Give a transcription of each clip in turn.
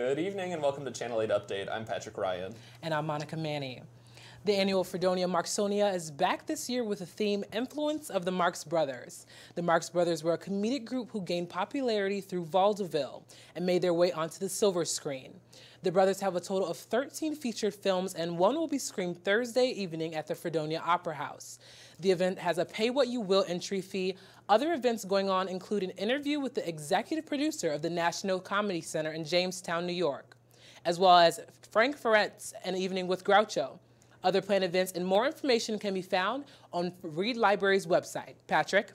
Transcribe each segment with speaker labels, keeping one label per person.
Speaker 1: Good evening and welcome to Channel 8 Update. I'm Patrick Ryan.
Speaker 2: And I'm Monica Manny. The annual Fredonia Marksonia is back this year with the theme Influence of the Marx Brothers. The Marx Brothers were a comedic group who gained popularity through vaudeville and made their way onto the silver screen. The brothers have a total of 13 featured films and one will be screened Thursday evening at the Fredonia Opera House. The event has a pay-what-you-will entry fee. Other events going on include an interview with the executive producer of the National Comedy Center in Jamestown, New York, as well as Frank Ferret's An Evening with Groucho. Other planned events and more information can be found on Reed Library's website. Patrick?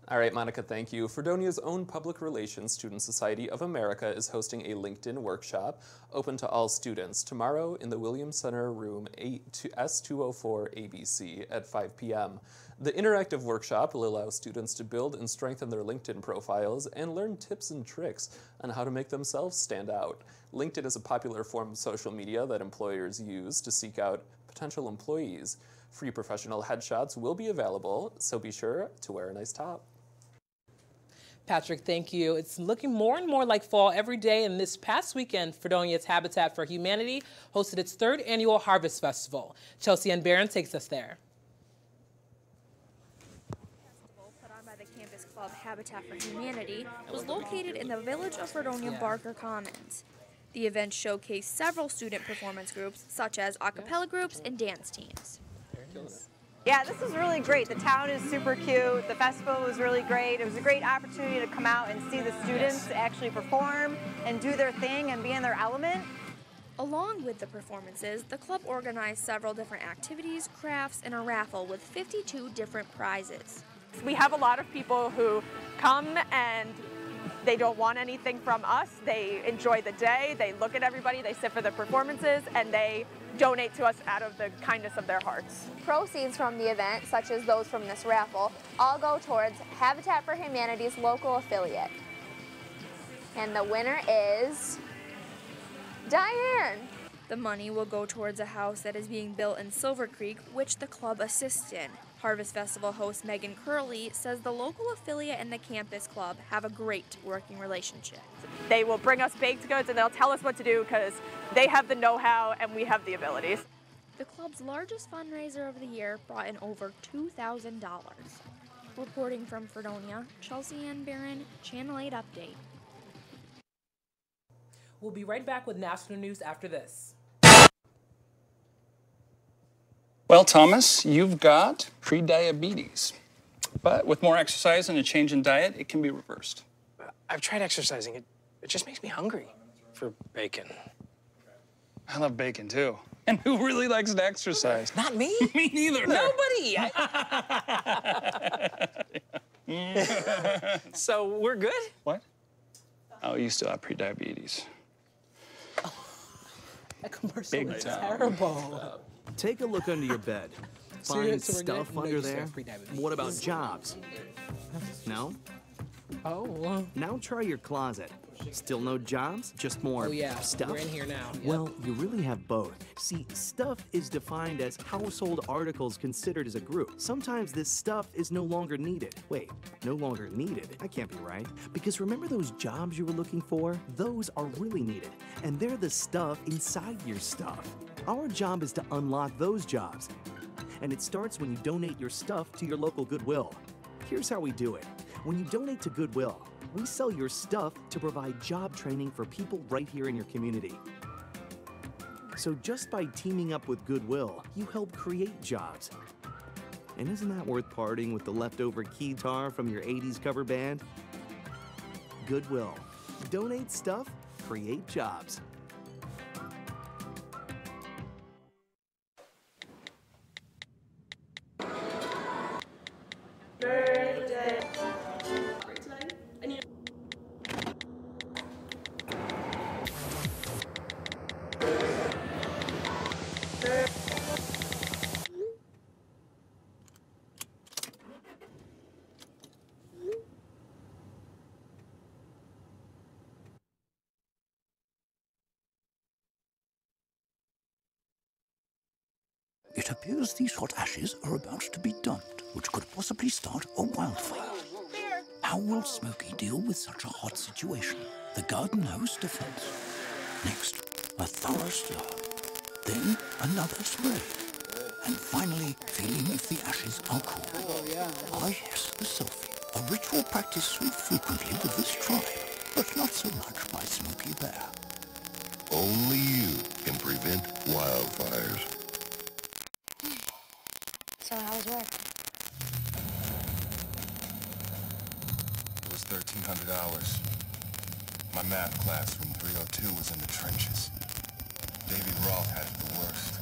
Speaker 1: All right, Monica, thank you. Fredonia's own Public Relations Student Society of America is hosting a LinkedIn workshop open to all students tomorrow in the Williams Center Room S204 ABC at 5 p.m. The interactive workshop will allow students to build and strengthen their LinkedIn profiles and learn tips and tricks on how to make themselves stand out. LinkedIn is a popular form of social media that employers use to seek out potential employees. Free professional headshots will be available, so be sure to wear a nice top.
Speaker 2: Patrick, thank you. It's looking more and more like fall every day, and this past weekend, Fredonia's Habitat for Humanity hosted its 3rd annual Harvest Festival. Chelsea Ann Barron takes us there.
Speaker 3: Put on by the campus club Habitat for Humanity was located in the village of Fredonia Barker Commons. The event showcased several student performance groups, such as a cappella groups and dance teams.
Speaker 4: Yeah, this is really great. The town is super cute. The festival was really great. It was a great opportunity to come out and see the students actually perform and do their thing and be in their element.
Speaker 3: Along with the performances, the club organized several different activities, crafts, and a raffle with 52 different prizes.
Speaker 4: We have a lot of people who come and they don't want anything from us. They enjoy the day, they look at everybody, they sit for the performances, and they donate to us out of the kindness of their hearts.
Speaker 5: Proceeds from the event, such as those from this raffle, all go towards Habitat for Humanity's local affiliate. And the winner is Diane.
Speaker 3: The money will go towards a house that is being built in Silver Creek, which the club assists in. Harvest Festival host Megan Curley says the local affiliate and the campus club have a great working relationship.
Speaker 4: They will bring us baked goods and they'll tell us what to do because they have the know-how and we have the abilities.
Speaker 3: The club's largest fundraiser of the year brought in over $2,000. Reporting from Fredonia, Chelsea Ann Barron, Channel 8 Update.
Speaker 2: We'll be right back with national news after this.
Speaker 6: Well, Thomas, you've got prediabetes, but with more exercise and a change in diet, it can be reversed.
Speaker 7: I've tried exercising. It just makes me hungry for bacon.
Speaker 6: I love bacon, too. And who really likes to exercise?
Speaker 7: Not me.
Speaker 6: Me neither.
Speaker 7: Nobody. So we're good?
Speaker 6: What? Oh, you still have prediabetes.
Speaker 2: That commercial
Speaker 6: Big
Speaker 2: is
Speaker 6: time.
Speaker 2: terrible.
Speaker 8: Take a look under your bed.
Speaker 2: So
Speaker 8: Find
Speaker 2: we're
Speaker 8: stuff
Speaker 2: good? No,
Speaker 8: under
Speaker 2: you still
Speaker 8: there.
Speaker 2: have prediabetes.
Speaker 8: What about jobs? No?
Speaker 2: Oh,
Speaker 8: Now try your closet. Still no jobs? Just more
Speaker 2: oh yeah,
Speaker 8: stuff?
Speaker 2: we're in here now. Yep.
Speaker 8: Well, you really have both. See, stuff is defined as household articles considered as a group. Sometimes this stuff is no longer needed. Wait, no longer needed? That can't be right. Because remember those jobs you were looking for? Those are really needed. And they're the stuff inside your stuff. Our job is to unlock those jobs. And it starts when you donate your stuff to your local Goodwill. Here's how we do it. When you donate to Goodwill, we sell your stuff to provide job training for people right here in your community. So just by teaming up with Goodwill, you help create jobs. And isn't that worth parting with the leftover keytar from your 80s cover band? Goodwill. Donate stuff, create jobs.
Speaker 9: It appears these hot ashes are about to be dumped, which could possibly start a wildfire. How will Smokey deal with such a hot situation? The garden host defense. Next, a thorough stir. Then another spray. And finally, feeling if the ashes are cool. Ah yes, the selfie. A ritual practiced so frequently with this tribe, but not so much by Smokey Bear.
Speaker 10: Only you can prevent wildfires.
Speaker 11: So how was work?
Speaker 10: It was 1,300 hours. My math class from 302 was in the trenches. Davy Roth had it the worst.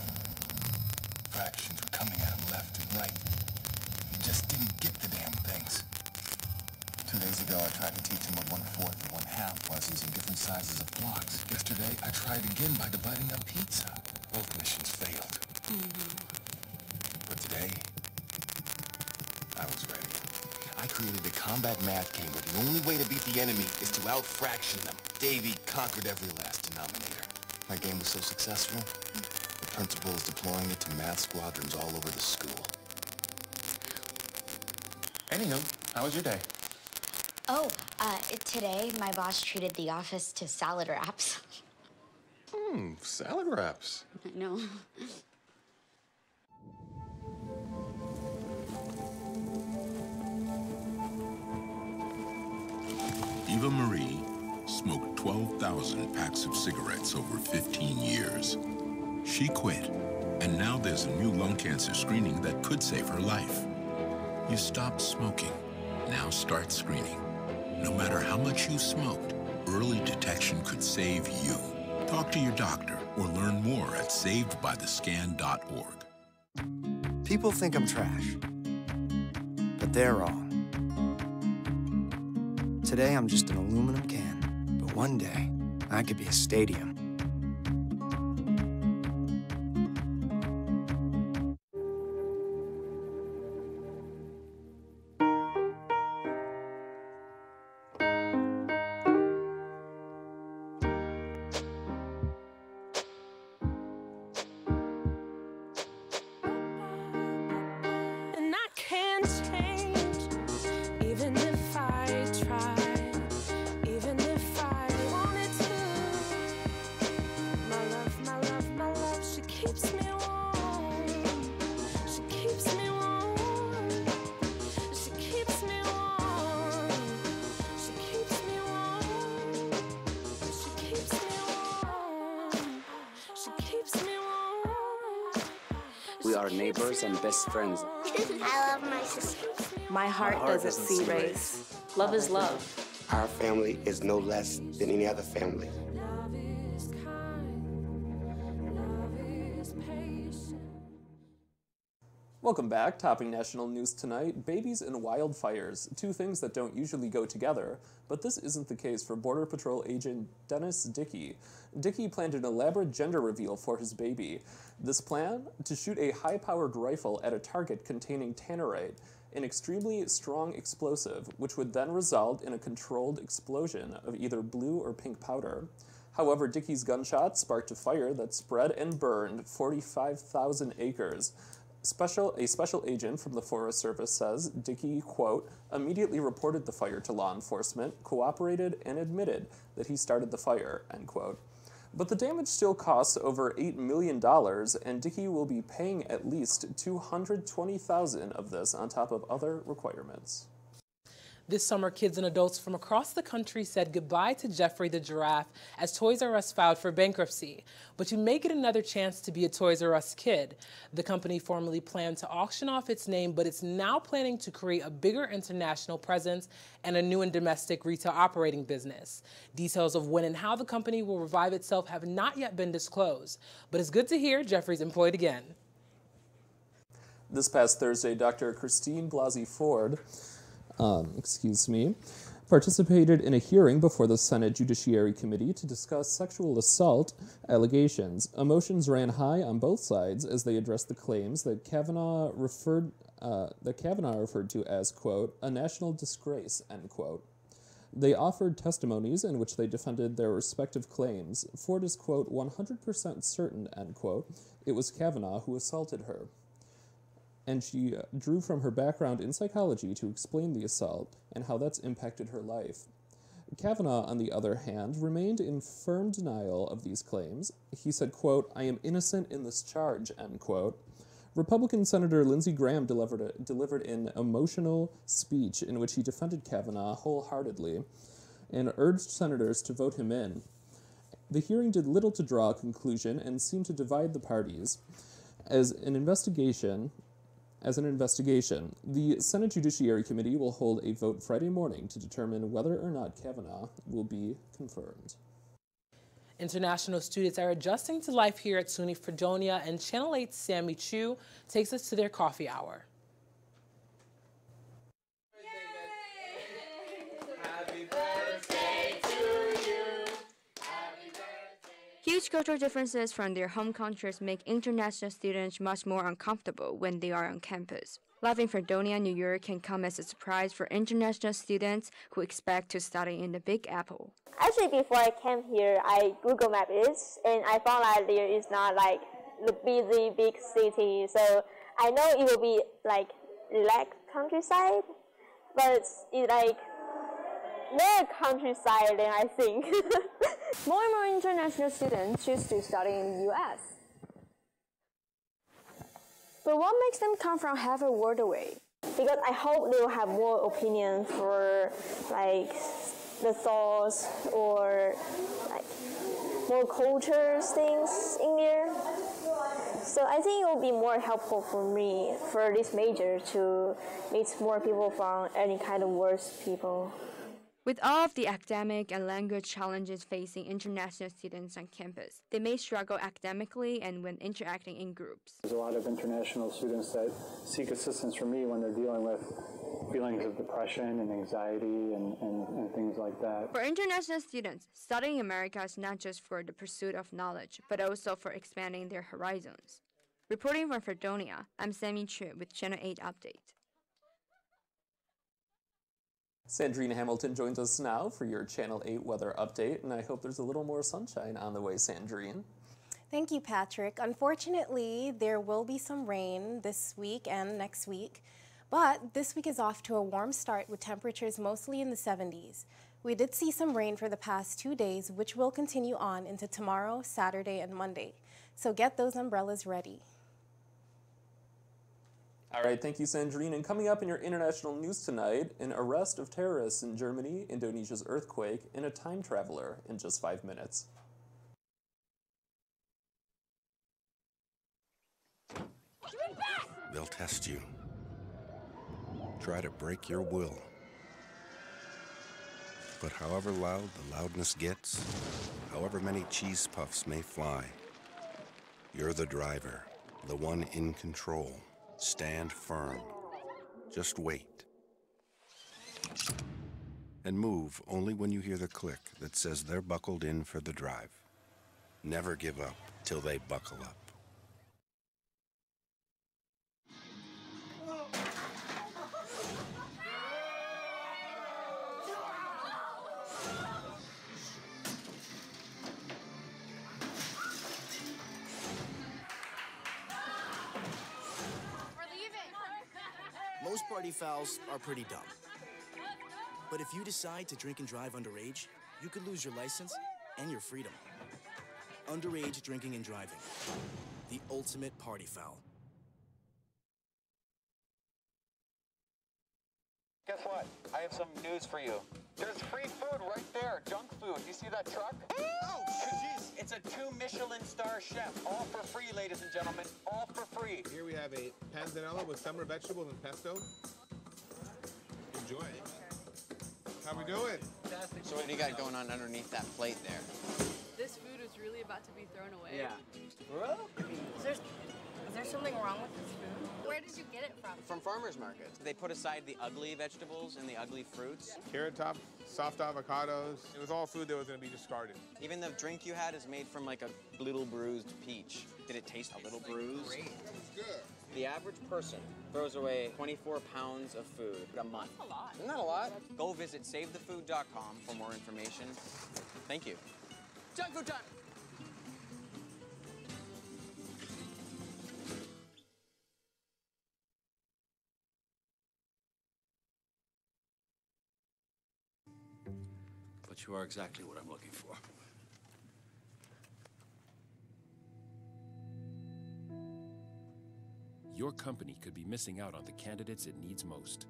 Speaker 10: Fractions were coming at him left and right. He just didn't get the damn things. 2 days ago, I tried to teach him what 1/4 and 1/2 was using different sizes of blocks. Yesterday, I tried again by dividing up pizza. Both missions failed. But today, I was ready. I created a combat math game where the only way to beat the enemy is to out-fraction them. Davy conquered every last denominator. My game was so successful, the principal is deploying it to math squadrons all over the school. Anywho, how was your day?
Speaker 11: Oh, today my boss treated the office to salad wraps.
Speaker 10: Salad wraps.
Speaker 11: I know.
Speaker 12: Eva Marie smoked 12,000 packs of cigarettes over 15 years. She quit, and now there's a new lung cancer screening that could save her life. You stopped smoking. Now start screening. No matter how much you smoked, early detection could save you. Talk to your doctor or learn more at savedbythescan.org.
Speaker 13: People think I'm trash, but they're wrong. Today, I'm just an aluminum can, but one day, I could be a stadium.
Speaker 14: We are neighbors and best friends.
Speaker 15: I love my sister.
Speaker 16: My heart doesn't see race. Love is love.
Speaker 17: Our family is no less than any other family.
Speaker 1: Welcome back. Topping national news tonight, babies and wildfires, two things that don't usually go together, but this isn't the case for Border Patrol agent Dennis Dickey. Dickey planned an elaborate gender reveal for his baby. This plan? To shoot a high-powered rifle at a target containing tannerite, an extremely strong explosive, which would then result in a controlled explosion of either blue or pink powder. However, Dickey's gunshot sparked a fire that spread and burned 45,000 acres. A special agent from the Forest Service says Dickey, quote, immediately reported the fire to law enforcement, cooperated, and admitted that he started the fire, end quote. But the damage still costs over $8 million, and Dickey will be paying at least $220,000 of this on top of other requirements.
Speaker 2: This summer, kids and adults from across the country said goodbye to Jeffrey the giraffe as Toys R Us filed for bankruptcy. But you may get another chance to be a Toys R Us kid. The company formerly planned to auction off its name, but it's now planning to create a bigger international presence and a new and domestic retail operating business. Details of when and how the company will revive itself have not yet been disclosed. But it's good to hear Jeffrey's employed again.
Speaker 1: This past Thursday, Dr. Christine Blasey Ford participated in a hearing before the Senate Judiciary Committee to discuss sexual assault allegations. Emotions ran high on both sides as they addressed the claims that Kavanaugh referred to as, quote, a national disgrace, end quote. They offered testimonies in which they defended their respective claims. Ford is, quote, 100% certain, end quote, it was Kavanaugh who assaulted her. And she drew from her background in psychology to explain the assault and how that's impacted her life. Kavanaugh, on the other hand, remained in firm denial of these claims. He said, quote, "I am innocent in this charge," end quote. Republican Senator Lindsey Graham delivered an emotional speech in which he defended Kavanaugh wholeheartedly and urged senators to vote him in. The hearing did little to draw a conclusion and seemed to divide the parties. As an investigation, the Senate Judiciary Committee will hold a vote Friday morning to determine whether or not Kavanaugh will be confirmed.
Speaker 2: International students are adjusting to life here at SUNY Fredonia, and Channel 8's Sammy Chu takes us to their coffee hour.
Speaker 3: Huge cultural differences from their home countries make international students much more uncomfortable when they are on campus. Life in Fredonia, New York can come as a surprise for international students who expect to study in the Big Apple.
Speaker 18: Actually, before I came here, I Google Mapped it, and I found that there is not like the busy big city. So I know it will be like relaxed countryside, but it's like more countryside than I think. More and more international students choose to study in the U.S. But what makes them come from half a world away? Because I hope they will have more opinions for like the thoughts or like more cultures things in there. So I think it will be more helpful for me for this major to meet more people from any kind of worst people.
Speaker 3: With all of the academic and language challenges facing international students on campus, they may struggle academically and when interacting in groups.
Speaker 19: There's a lot of international students that seek assistance from me when they're dealing with feelings of depression and anxiety and things like that.
Speaker 3: For international students, studying in America is not just for the pursuit of knowledge, but also for expanding their horizons. Reporting from Fredonia, I'm Sammy Chu with Channel 8 Update.
Speaker 1: Sandrine Hamilton joins us now for your Channel 8 weather update, and I hope there's a little more sunshine on the way, Sandrine.
Speaker 20: Thank you, Patrick. Unfortunately, there will be some rain this week and next week, but this week is off to a warm start with temperatures mostly in the 70s. We did see some rain for the past 2 days, which will continue on into tomorrow, Saturday, and Monday. So get those umbrellas ready.
Speaker 1: All right, thank you, Sandrine. And coming up in your international news tonight, an arrest of terrorists in Germany, Indonesia's earthquake, and a time traveler in just 5 minutes.
Speaker 10: They'll test you. Try to break your will. But however loud the loudness gets, however many cheese puffs may fly, you're the driver, the one in control. Stand firm. Just wait. And move only when you hear the click that says they're buckled in for the drive. Never give up till they buckle up.
Speaker 8: Most party fouls are pretty dumb. But if you decide to drink and drive underage, you could lose your license and your freedom. Underage drinking and driving. The ultimate party foul.
Speaker 21: Guess what? I have some news for you. There's free food right there. Junk food. You see that truck? Oh, jeez. It's a 2 Michelin star chef. All for free, ladies and gentlemen. All for free.
Speaker 22: Here we have a panzanella with summer vegetables and pesto. Enjoy. How we doing?
Speaker 23: Fantastic. So what do you got going on underneath that plate there?
Speaker 24: This food is really about to be thrown away.
Speaker 23: Yeah.
Speaker 24: Is there something wrong with this food? Where did you get it from?
Speaker 23: From farmers markets. They put aside the ugly vegetables and the ugly fruits.
Speaker 22: Carrot top, soft avocados. It was all food that was going to be discarded.
Speaker 23: Even the drink you had is made from like a little bruised peach. Did it taste a little bruised?
Speaker 22: Great. It's good.
Speaker 23: The average person throws away 24 pounds of food a month.
Speaker 24: That's a lot.
Speaker 23: Isn't that a lot? Go visit SaveTheFood.com for more information. Thank you. Junk food time!
Speaker 4: but you are exactly what I'm looking for.
Speaker 5: Your company could be missing out on the candidates it needs most.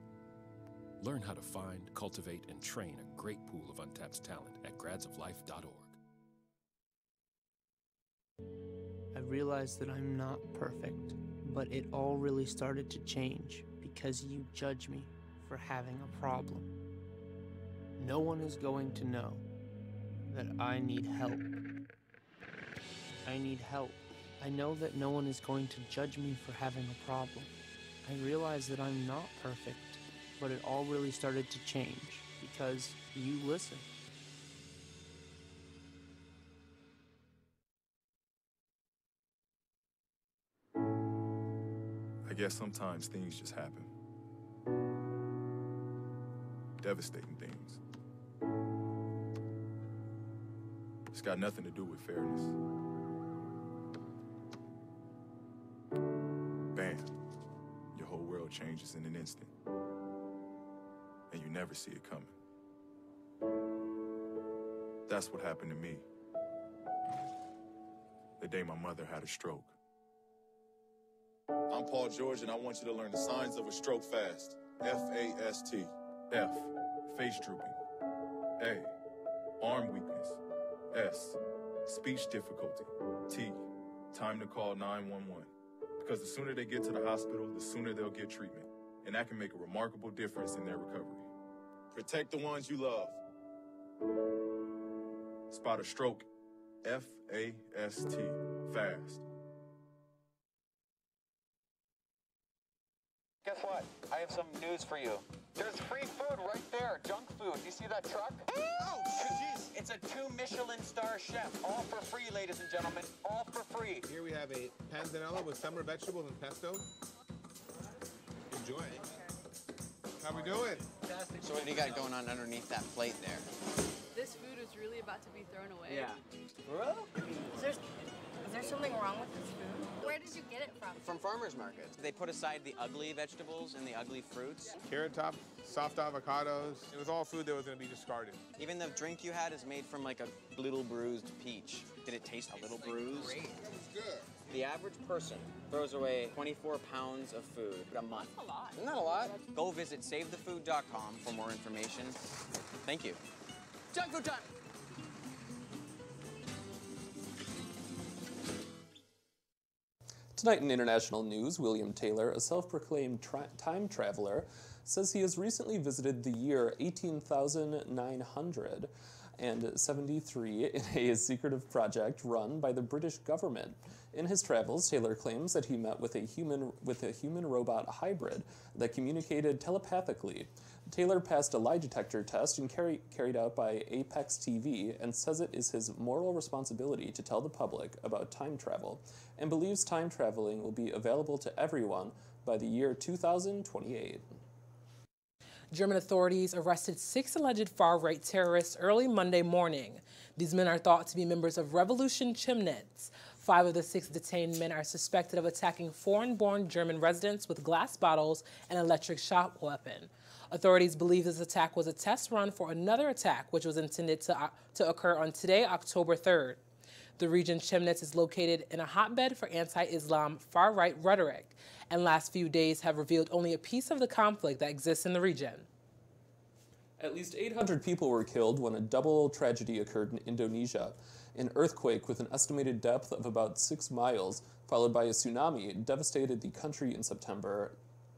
Speaker 5: Learn how to find, cultivate, and train a great pool of untapped talent at gradsoflife.org.
Speaker 6: I realized that I'm not perfect, but it all really started to change because you judge me for having a problem. No one is going to know that I need help. I need help. I know that no one is going to judge me for having a problem. I realize that I'm not perfect, but it all really started to change because you listen.
Speaker 7: I guess sometimes things just happen. Devastating things. It's got nothing to do with fairness. Bam. Your whole world changes in an instant. And you never see it coming. That's what happened to me. The day my mother had a stroke.
Speaker 25: I'm Paul George, and I want you to learn the signs of a stroke fast. F-A-S-T.
Speaker 7: F, face drooping. A, arm weakness. S, speech difficulty. T, time to call 911. Because the sooner they get to the hospital, the sooner they'll get treatment. And that can make a remarkable difference in their recovery.
Speaker 25: Protect the ones you love.
Speaker 7: Spot a stroke. F-A-S-T. Fast.
Speaker 21: Guess what? I have some news for you. There's free food right there, junk food. You see that truck? Oh, jeez. It's a 2 Michelin star chef. All for free, ladies and gentlemen. All for free.
Speaker 22: Here we have a panzanella with summer vegetables and pesto. Enjoy. How we doing?
Speaker 23: Fantastic. So what do you got going on underneath that plate there?
Speaker 24: This food is really about to be thrown away.
Speaker 23: Yeah.
Speaker 24: Is there something wrong with this food? Where did you get it from?
Speaker 23: From farmers markets. They put aside the ugly vegetables and the ugly fruits.
Speaker 22: Carrot top, soft avocados. It was all food that was going to be discarded.
Speaker 23: Even the drink you had is made from like a little bruised peach. Did it taste a little bruised?
Speaker 22: Great. It's good.
Speaker 23: The average person throws away 24 pounds of food a month.
Speaker 24: That's a lot.
Speaker 23: Isn't that a lot? Go visit SaveTheFood.com for more information. Thank you. Junk food time!
Speaker 1: Tonight in international news, William Taylor, a self-proclaimed time traveler, says he has recently visited the year 18,973 in a secretive project run by the British government. In his travels, Taylor claims that he met with a human-robot hybrid that communicated telepathically. Taylor passed a lie detector test and carried out by Apex TV and says it is his moral responsibility to tell the public about time travel and believes time traveling will be available to everyone by the year 2028.
Speaker 2: German authorities arrested 6 alleged far-right terrorists early Monday morning. These men are thought to be members of Revolution Chemnitz. 5 of the 6 detained men are suspected of attacking foreign-born German residents with glass bottles and electric shock weapon. Authorities believe this attack was a test run for another attack, which was intended to occur on today, October 3rd. The region Chemnitz is located in a hotbed for anti-Islam far-right rhetoric, and last few days have revealed only a piece of the conflict that exists in the region.
Speaker 1: At least 800 people were killed when a double tragedy occurred in Indonesia. An earthquake with an estimated depth of about 6 miles, followed by a tsunami, devastated the country in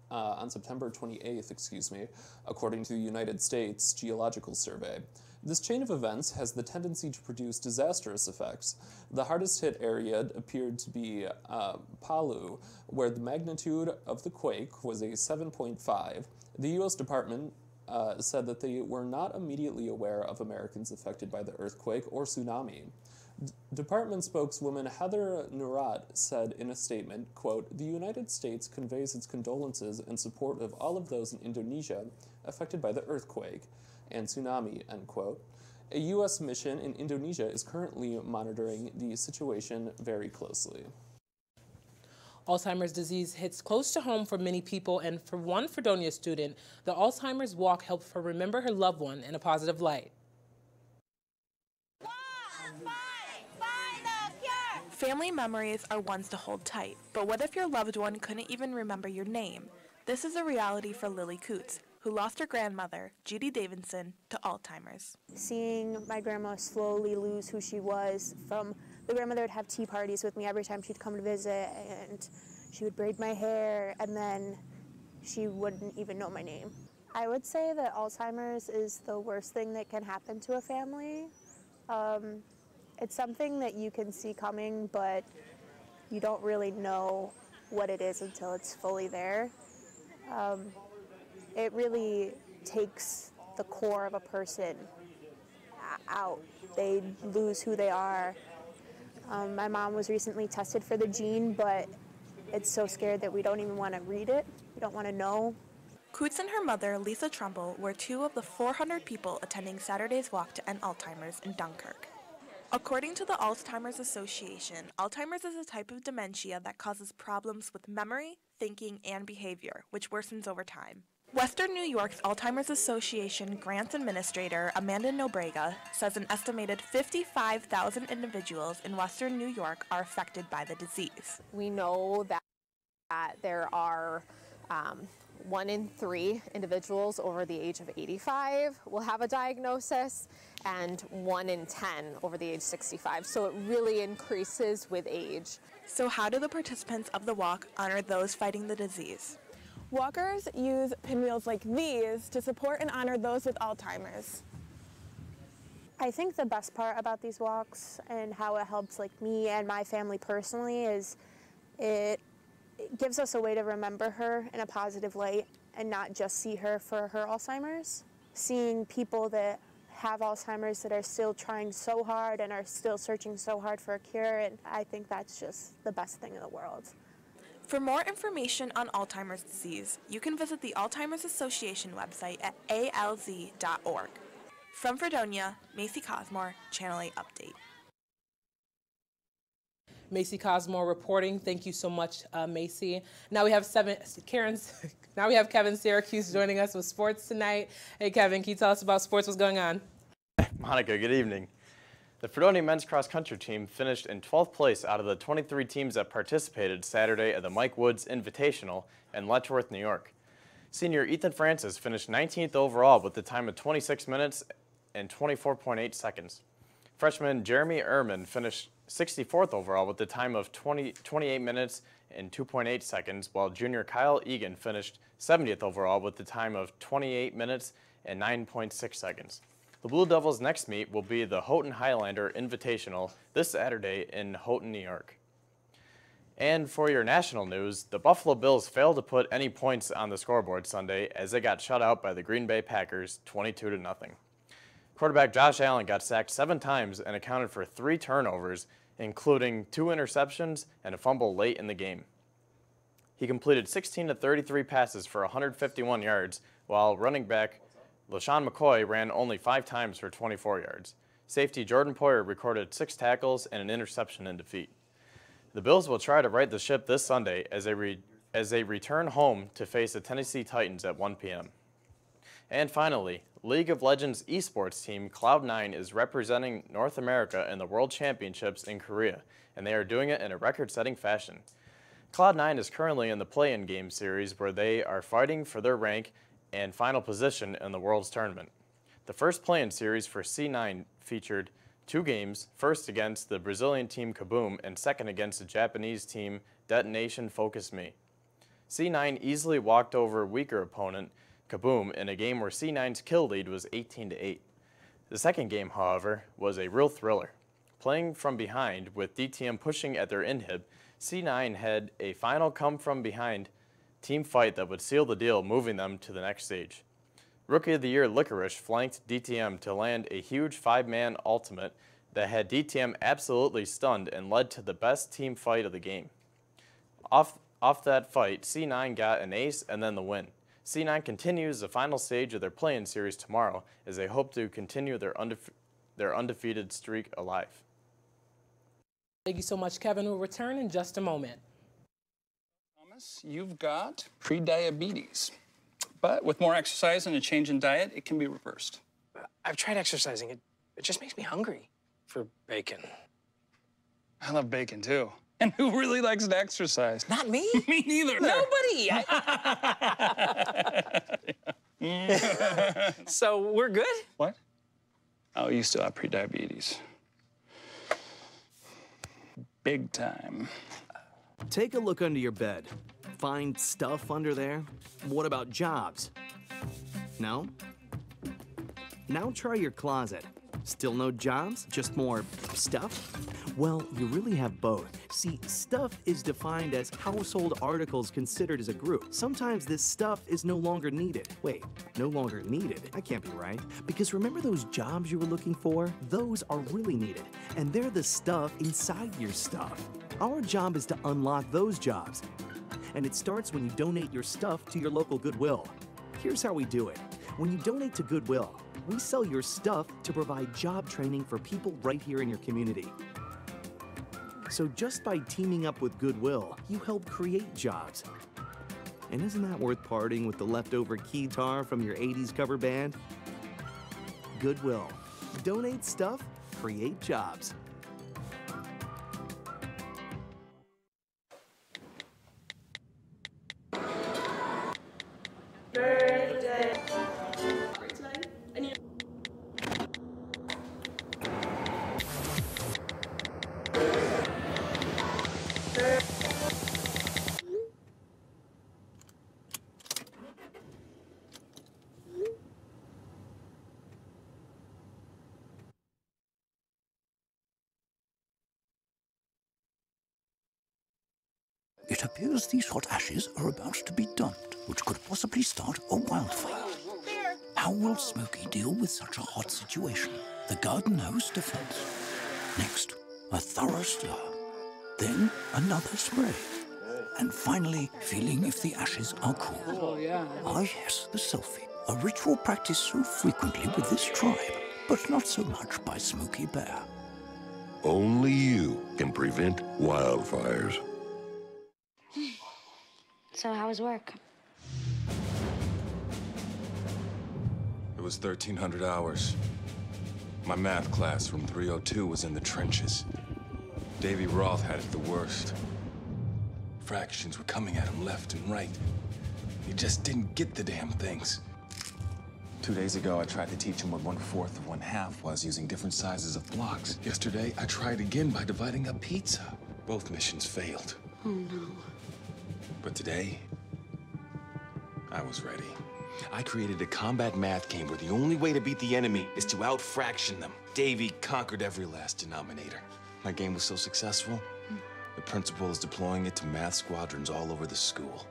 Speaker 1: on September 28th, according to the United States Geological Survey. This chain of events has the tendency to produce disastrous effects. The hardest hit area appeared to be Palu, where the magnitude of the quake was a 7.5. The U.S. Department said that they were not immediately aware of Americans affected by the earthquake or tsunami. Department spokeswoman Heather Nauert said in a statement, quote, "The United States conveys its condolences and support of all of those in Indonesia affected by the earthquake and tsunami," end quote. A U.S. mission in Indonesia is currently monitoring the situation very closely.
Speaker 2: Alzheimer's disease hits close to home for many people, and for one Fredonia student, the Alzheimer's Walk helped her remember her loved one in a positive light.
Speaker 9: Family memories are ones to hold tight, but what if your loved one couldn't even remember your name? This is a reality for Lily Coots, who lost her grandmother, Judy Davidson, to Alzheimer's.
Speaker 18: Seeing my grandma slowly lose who she was, from the grandmother would have tea parties with me every time she'd come to visit, and she would braid my hair, and then she wouldn't even know my name. I would say that Alzheimer's is the worst thing that can happen to a family. It's something that you can see coming, but you don't really know what it is until it's fully there. It really takes the core of a person out. They lose who they are. My mom was recently tested for the gene, but it's so scared that we don't even want to read it. We don't want to know.
Speaker 9: Coots and her mother, Lisa Trumbull, were 2 of the 400 people attending Saturday's walk to end Alzheimer's in Dunkirk. According to the Alzheimer's Association, Alzheimer's is a type of dementia that causes problems with memory, thinking, and behavior, which worsens over time. Western New York's Alzheimer's Association Grants Administrator Amanda Nobrega says an estimated 55,000 individuals in Western New York are affected by the disease.
Speaker 11: We know that there are 1 in 3 individuals over the age of 85 will have a diagnosis, and 1 in 10 over the age 65. So it really increases with age.
Speaker 9: So how do the participants of the walk honor those fighting the disease?
Speaker 12: Walkers use pinwheels like these to support and honor those with Alzheimer's.
Speaker 18: I think the best part about these walks and how it helps like me and my family personally is it gives us a way to remember her in a positive light and not just see her for her Alzheimer's. Seeing people that have Alzheimer's that are still trying so hard and are still searching so hard for a cure, and I think that's just the best thing in the world.
Speaker 9: For more information on Alzheimer's disease, you can visit the Alzheimer's Association website at alz.org. From Fredonia, Macy Cosmore, Channel 8 Update.
Speaker 2: Macy Cosmore reporting. Thank you so much, Macy. Now we have Kevin Syracuse joining us with sports tonight. Hey, Kevin, can you tell us about sports? What's going on?
Speaker 13: Monica, good evening. The Fredonia men's cross-country team finished in 12th place out of the 23 teams that participated Saturday at the Mike Woods Invitational in Letchworth, New York. Senior Ethan Francis finished 19th overall with a time of 26 minutes and 24.8 seconds. Freshman Jeremy Ehrman finished 64th overall with a time of 28 minutes and 2.8 seconds, while junior Kyle Egan finished 70th overall with a time of 28 minutes and 9.6 seconds. The Blue Devils' next meet will be the Houghton Highlander Invitational this Saturday in Houghton, New York. And for your national news, the Buffalo Bills failed to put any points on the scoreboard Sunday as they got shut out by the Green Bay Packers 22-0. Quarterback Josh Allen got sacked 7 times and accounted for 3 turnovers, including 2 interceptions and a fumble late in the game. He completed 16 of 33 passes for 151 yards, while running back LaShawn McCoy ran only 5 times for 24 yards. Safety Jordan Poyer recorded 6 tackles and an interception in defeat. The Bills will try to right the ship this Sunday as they return home to face the Tennessee Titans at 1 p.m. And finally, League of Legends esports team Cloud9 is representing North America in the World Championships in Korea, and they are doing it in a record-setting fashion. Cloud9 is currently in the play-in game series where they are fighting for their rank and final position in the World's tournament. The first play-in series for C9 featured 2 games, first against the Brazilian team Kaboom and second against the Japanese team Detonation Focus Me. C9 easily walked over weaker opponent Kaboom in a game where C9's kill lead was 18-8. The second game, however, was a real thriller. Playing from behind with DTM pushing at their inhib, C9 had a final come-from-behind team fight that would seal the deal, moving them to the next stage. Rookie of the Year Licorice flanked DTM to land a huge 5-man ultimate that had DTM absolutely stunned and led to the best team fight of the game. Off that fight, C9 got an ace and then the win. C9 continues the final stage of their play-in series tomorrow as they hope to continue their undefeated streak alive.
Speaker 2: Thank you so much, Kevin. We'll return in just a moment.
Speaker 14: Thomas, you've got pre-diabetes. But with more exercise and a change in diet, it can be reversed.
Speaker 26: I've tried exercising. It just makes me hungry for bacon.
Speaker 14: I love bacon, too. And who really likes to exercise?
Speaker 3: Not me.
Speaker 14: Me neither.
Speaker 3: Nobody. So we're good?
Speaker 14: What? Oh, you still have prediabetes. Big time.
Speaker 8: Take a look under your bed. Find stuff under there? What about jobs? No? Now try your closet. Still no jobs? Just more stuff? Well, you really have both. See, stuff is defined as household articles considered as a group. Sometimes this stuff is no longer needed. Wait, no longer needed? That can't be right. Because remember those jobs you were looking for? Those are really needed. And they're the stuff inside your stuff. Our job is to unlock those jobs. And it starts when you donate your stuff to your local Goodwill. Here's how we do it. When you donate to Goodwill, we sell your stuff to provide job training for people right here in your community. So just by teaming up with Goodwill, you help create jobs. And isn't that worth parting with the leftover keytar from your 80s cover band? Goodwill. Donate stuff, create jobs.
Speaker 4: It appears these hot ashes are about to be dumped, which could possibly start a wildfire. How will Smokey deal with such a hot situation? The garden hose defense. Next, a thorough stir. Then another spray. And finally, feeling if the ashes are cool.
Speaker 14: Oh, yeah.
Speaker 4: Ah, yes, the selfie. A ritual practiced so frequently with this tribe, but not so much by Smokey Bear.
Speaker 15: Only you can prevent wildfires.
Speaker 16: So how was work?
Speaker 10: It was 1,300 hours. My math class from 302 was in the trenches. Davy Roth had it the worst. Fractions were coming at him left and right. He just didn't get the damn things. 2 days ago, I tried to teach him what 1/4 of 1/2 was using different sizes of blocks. Yesterday, I tried again by dividing up pizza. Both missions failed.
Speaker 16: Oh, no.
Speaker 10: But today, I was ready. I created a combat math game where the only way to beat the enemy is to out-fraction them. Davy conquered every last denominator. My game was so successful, the principal is deploying it to math squadrons all over the school.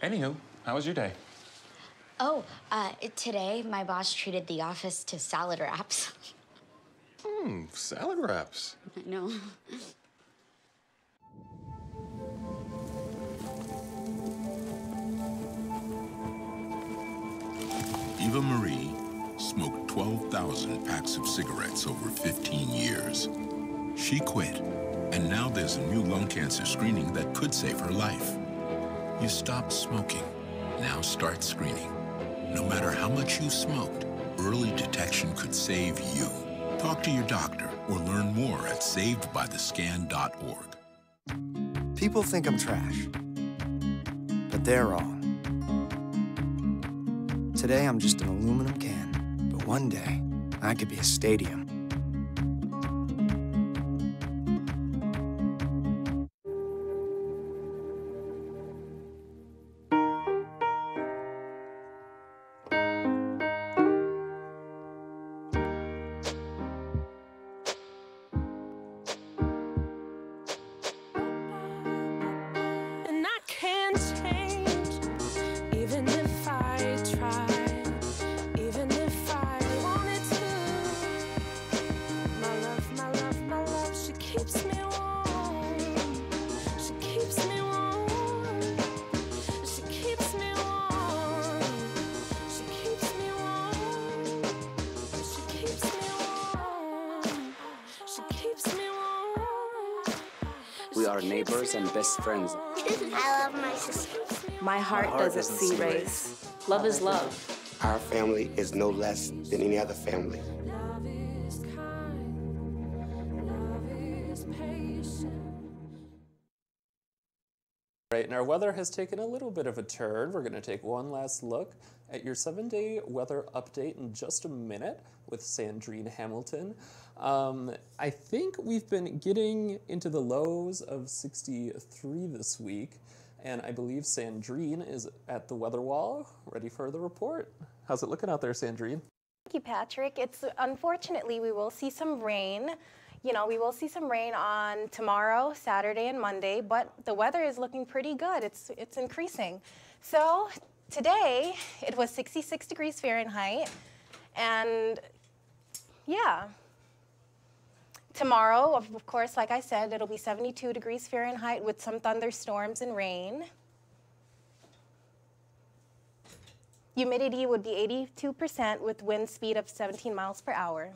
Speaker 10: Anywho, how was your day?
Speaker 16: Oh, today my boss treated the office to salad wraps.
Speaker 10: Salad wraps.
Speaker 16: I know.
Speaker 17: Eva Marie smoked 12,000 packs of cigarettes over 15 years. She quit, and now there's a new lung cancer screening that could save her life. You stopped smoking. Now start screening. No matter how much you smoked, early detection could save you. Talk to your doctor or learn more at savedbythescan.org.
Speaker 19: People think I'm trash, but they're wrong. Today, I'm just an aluminum can, but one day, I could be a stadium.
Speaker 26: And I can't change, even if I try. Even if I wanted to, my love, she keeps me warm. She keeps me warm. She keeps me warm. She keeps me warm. She keeps me warm. She keeps me warm.
Speaker 27: We are neighbors and best friends.
Speaker 18: I love my sister.
Speaker 28: My heart doesn't see race. Love is love.
Speaker 27: Our family is no less than any other family.
Speaker 1: Right, and our weather has taken a little bit of a turn. We're going to take one last look at your 7-day weather update in just a minute with Sandrine Hamilton. I think we've been getting into the lows of 63 this week, and I believe Sandrine is at the weather wall, ready for the report. How's it looking out there, Sandrine?
Speaker 3: Thank you, Patrick. Unfortunately, we will see some rain. We will see some rain on tomorrow, Saturday, and Monday, but the weather is looking pretty good. It's increasing. So today, it was 66 degrees Fahrenheit, and yeah. Tomorrow, of course, like I said, it'll be 72 degrees Fahrenheit with some thunderstorms and rain. Humidity would be 82% with wind speed of 17 miles per hour.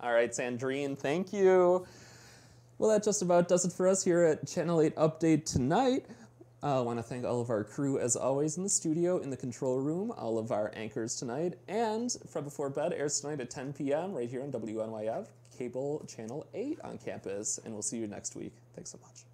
Speaker 1: All right, Sandrine, thank you. Well, that just about does it for us here at Channel 8 Update tonight. I want to thank all of our crew, as always, in the studio, in the control room, all of our anchors tonight, and Fred Before Bed airs tonight at 10 p.m. right here on WNYF, Cable Channel 8 on campus, and we'll see you next week. Thanks so much.